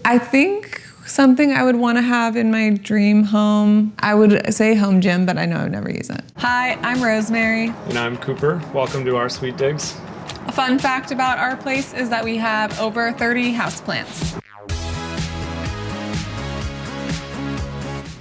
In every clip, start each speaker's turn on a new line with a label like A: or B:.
A: I think something I would want to have in my dream home, I would say home gym, but I know I would never use it. Hi, I'm Rosemary.
B: And I'm Cooper. Welcome to our Sweet Digs.
A: A fun fact about our place is that we have over 30 houseplants.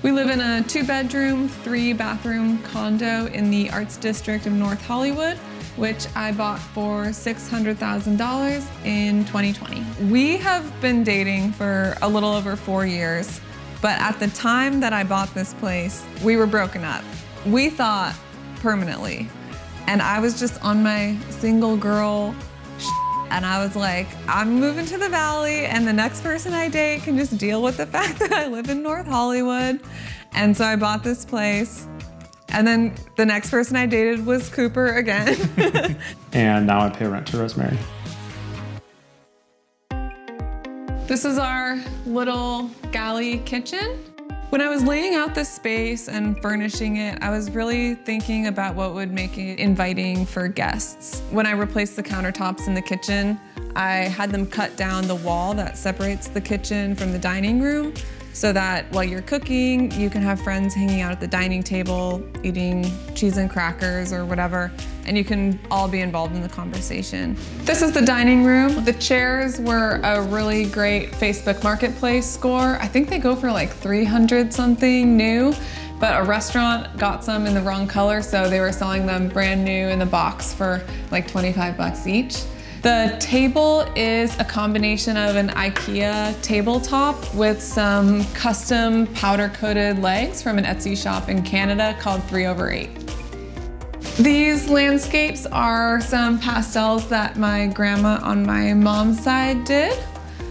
A: We live in a 2-bedroom, 3-bathroom condo in the Arts District of North Hollywood, which I bought for $600,000 in 2020. We have been dating for a little over 4 years, but at the time that I bought this place, we were broken up. We thought permanently. And I was just on my single girl and I was like, I'm moving to the Valley and the next person I date can just deal with the fact that I live in North Hollywood. And so I bought this place. And then the next person I dated was Cooper again.
B: And now I pay rent to Rosemary.
A: This is our little galley kitchen. When I was laying out this space and furnishing it, I was really thinking about what would make it inviting for guests. When I replaced the countertops in the kitchen, I had them cut down the wall that separates the kitchen from the dining room so that while you're cooking, you can have friends hanging out at the dining table, eating cheese and crackers or whatever, and you can all be involved in the conversation. This is the dining room. The chairs were a really great Facebook Marketplace score. I think they go for like 300 something new, but a restaurant got some in the wrong color, so they were selling them brand new in the box for like 25 bucks each. The table is a combination of an IKEA tabletop with some custom powder-coated legs from an Etsy shop in Canada called 3/8. These landscapes are some pastels that my grandma on my mom's side did.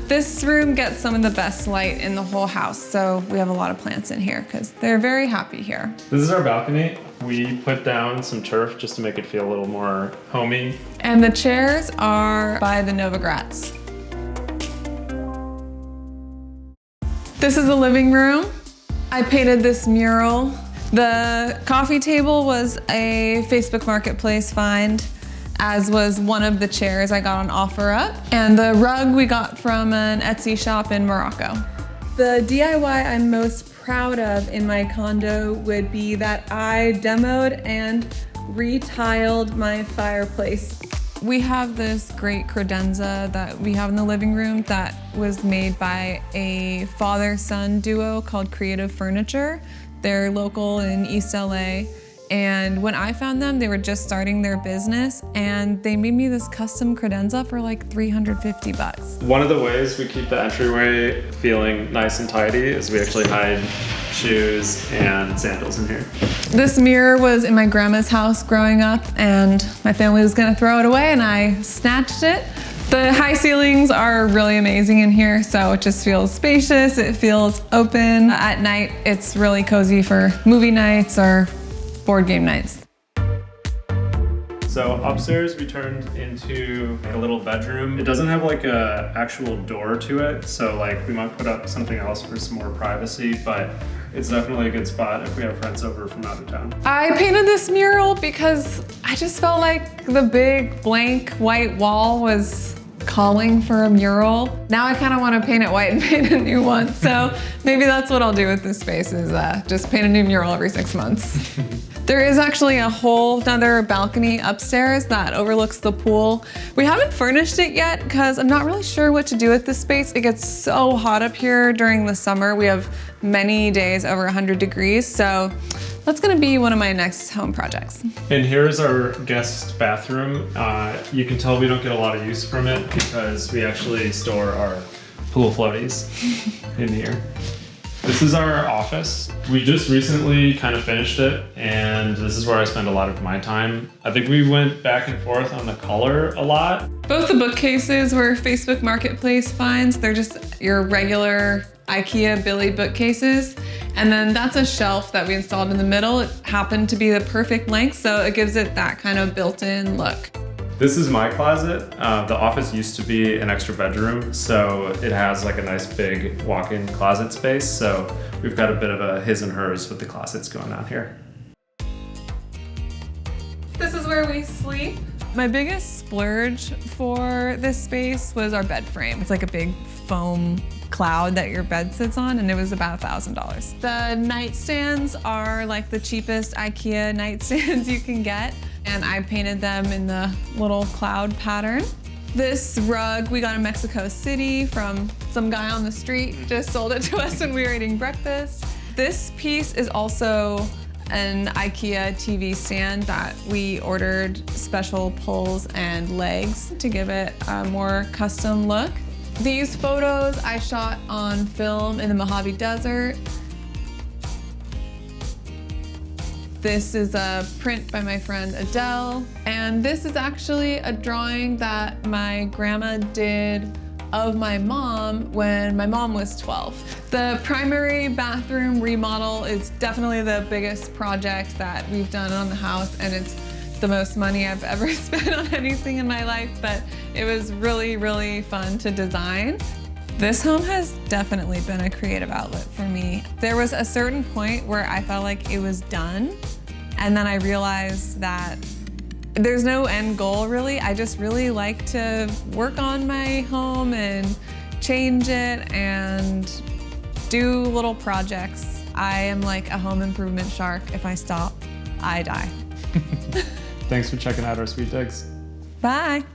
A: This room gets some of the best light in the whole house, so we have a lot of plants in here because they're very happy here.
B: This is our balcony. We put down some turf just to make it feel a little more homey.
A: And the chairs are by the Novogratz. This is the living room. I painted this mural. The coffee table was a Facebook Marketplace find, as was one of the chairs I got on OfferUp. And the rug we got from an Etsy shop in Morocco. The DIY I'm most proud of in my condo would be that I demoed and retiled my fireplace. We have this great credenza that we have in the living room that was made by a father-son duo called Creative Furniture. They're local in East LA. And when I found them, they were just starting their business and they made me this custom credenza for like 350 bucks.
B: One of the ways we keep the entryway feeling nice and tidy is we actually hide shoes and sandals in here.
A: This mirror was in my grandma's house growing up and my family was gonna throw it away and I snatched it. The high ceilings are really amazing in here, so it just feels spacious, it feels open. At night, it's really cozy for movie nights or board game nights.
B: So upstairs we turned into like a little bedroom. It doesn't have like a actual door to it, so like we might put up something else for some more privacy, but it's definitely a good spot if we have friends over from out of town.
A: I painted this mural because I just felt like the big blank white wall was calling for a mural. Now I kind of want to paint it white and paint a new one, so maybe that's what I'll do with this space is just paint a new mural every 6 months. There is actually a whole other balcony upstairs that overlooks the pool. We haven't furnished it yet because I'm not really sure what to do with this space. It gets so hot up here during the summer. We have many days over 100 degrees, so that's gonna be one of my next home projects.
B: And here's our guest bathroom. You can tell we don't get a lot of use from it because we actually store our pool floaties in here. This is our office. We just recently kind of finished it, and this is where I spend a lot of my time. I think we went back and forth on the color a lot.
A: Both the bookcases were Facebook Marketplace finds. They're just your regular IKEA Billy bookcases. And then that's a shelf that we installed in the middle. It happened to be the perfect length, so it gives it that kind of built-in look.
B: This is my closet. The office used to be an extra bedroom, so it has like a nice big walk-in closet space. So we've got a bit of a his and hers with the closets going on here.
A: This is where we sleep. My biggest splurge for this space was our bed frame. It's like a big foam cloud that your bed sits on, and it was about $1,000. The nightstands are like the cheapest IKEA nightstands you can get, and I painted them in the little cloud pattern. This rug we got in Mexico City from some guy on the street, just sold it to us when we were eating breakfast. This piece is also an IKEA TV stand that we ordered special pulls and legs to give it a more custom look. These photos I shot on film in the Mojave Desert. This is a print by my friend Adele. And this is actually a drawing that my grandma did of my mom when my mom was 12. The primary bathroom remodel is definitely the biggest project that we've done on the house, and it's the most money I've ever spent on anything in my life, but it was really, really fun to design. This home has definitely been a creative outlet for me. There was a certain point where I felt like it was done, and then I realized that there's no end goal really. I just really like to work on my home and change it and do little projects. I am like a home improvement shark. If I stop, I die.
B: Thanks for checking out our sweet digs.
A: Bye.